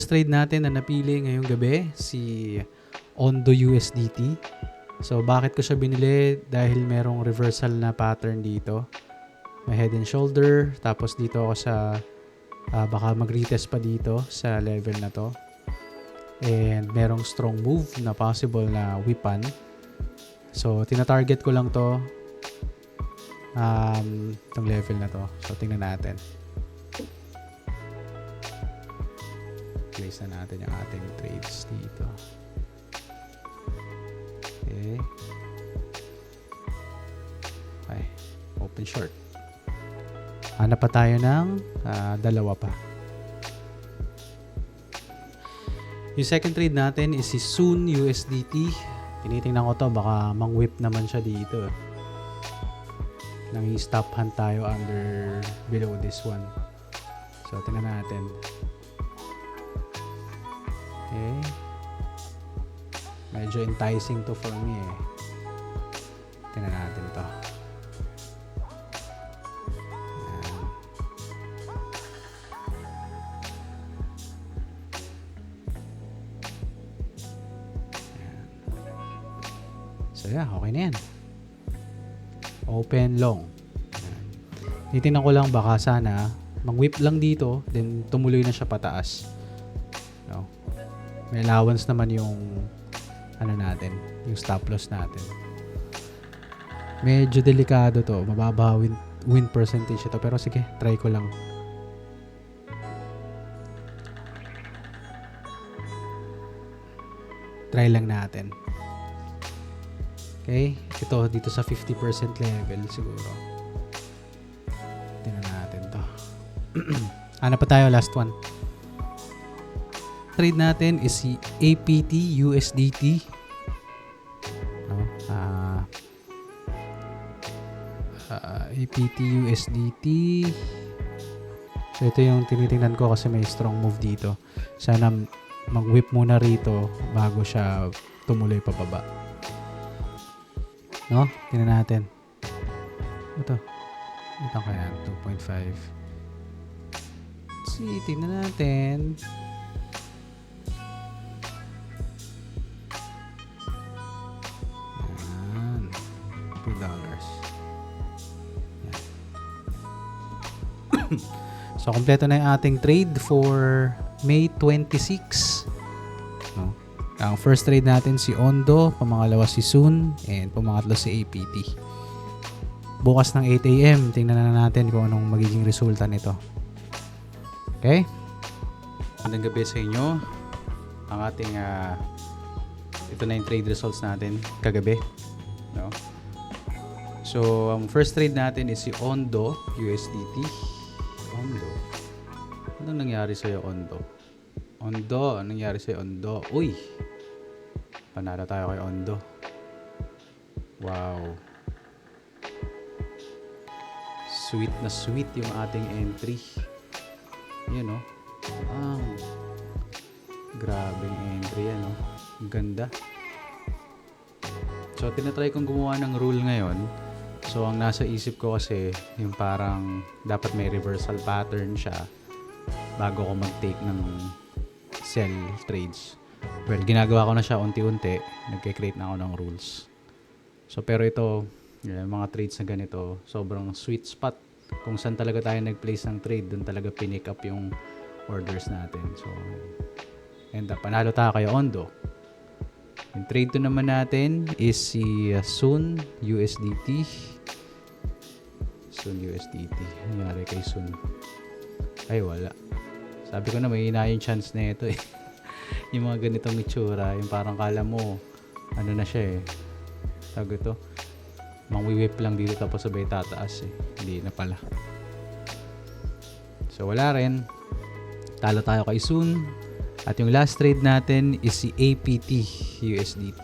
Trade natin na napili ngayong gabi si Ondo USDT. So bakit ko siya binili? Dahil merong reversal na pattern dito. May head and shoulder. Tapos dito ako sa baka mag-retest pa dito sa level na to. And merong strong move na possible na wipan. So tina-target ko lang to itong level na to. So tingnan natin. Place na natin yung ating trades dito. Okay. Okay. Open short. Hanap pa tayo ng dalawa pa. Yung second trade natin is si Soon USDT. Tinitingnan ko to, baka mang-whip naman siya dito. Nang i-stop hunt tayo below this one. So, tingnan natin. Okay. Medyo enticing to for me eh. Tingnan natin to. Ayan. Ayan. So yeah, okay na yan. Open long. Ayan. Titingnan ko lang baka sana mag-whip lang dito, then tumuloy na siya pataas. No? May allowance naman yung natin, yung stop loss natin. Medyo delikado to, mababa win percentage ito, pero sige, try ko lang. Try lang natin. Okay, ito dito sa 50% level siguro. Tingnan natin to. Ano pa tayo, last one. Trade natin is si APT USDT. APT USDT. So ito yung tinitingnan ko kasi may strong move dito. Sana mag-whip muna rito bago siya tumuloy pababa. No? Tingnan natin. Ito. Ito kaya 2.5. See, tingnan natin. $2. So, kompleto na yung ating trade for May 26. No? Ang first trade natin si Ondo, pamangalawa si Soon, and pamangatlo si APT. Bukas ng 8 AM, tingnan na natin kung anong magiging resulta nito. Okay? Magandang gabi sa inyo. Ang ating ito na yung trade results natin kagabi. No? So, ang first trade natin is si Ondo USDT. Ondo. Anong nangyari sa'yo, Ondo? Ondo, anong nangyari sa'yo, Ondo? Uy! Panalo tayo kay Ondo. Wow. Sweet na sweet yung ating entry. Yan, no? Wow. Grabe yung entry yan, no? Ang ganda. So, tinatry kong gumawa ng rule ngayon. So, ang nasa isip ko kasi, yung parang dapat may reversal pattern siya bago ko mag-take ng sell trades. Well, ginagawa ko na siya unti-unti. Nagke-create na ako ng rules. So, pero ito, mga trades na ganito, sobrang sweet spot. Kung saan talaga tayo nag-place ng trade, dun talaga pinick up yung orders natin. So, and panalo tayo kay Ondo. Yung trade to naman natin is si Soon USDT. Soon USDT. Nangyari kay Soon. Ay, wala. Sabi ko na may ina yung chance na ito eh. Yung mga ganitong itsura, yung parang kala mo, ano na siya eh. Tawag ito. Mang-whip lang dito tapos sabay tataas eh. Hindi na pala. So wala rin. Talo tayo kay Soon. At yung last trade natin is si APT USDT.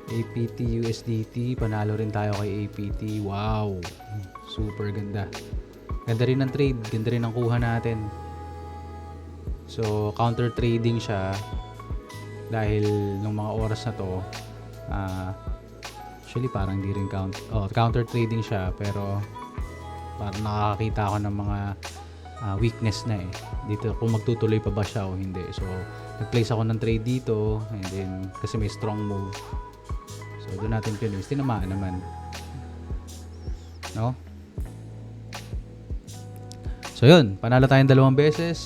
APT USDT, panalo rin tayo kay APT. Wow, super ganda. Ganda rin ng trade, ganda rin ang kuha natin. So, counter trading siya dahil nung mga oras na to, actually parang di rin counter trading siya, pero parang nakakakita ako ng mga weakness na eh. Dito kung magtutuloy pa ba siya o hindi. So, nag-place ako ng trade dito and then kasi may strong move. So, doon natin pinulis. Tinamaan naman. No? So, yun. Panalo tayong 2 beses.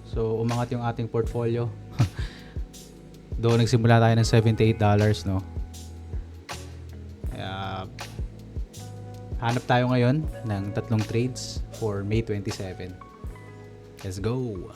So, umangat yung ating portfolio. Doon nagsimula tayo ng $78, no? Kaya, hanap tayo ngayon ng 3 trades for May 27. Let's go!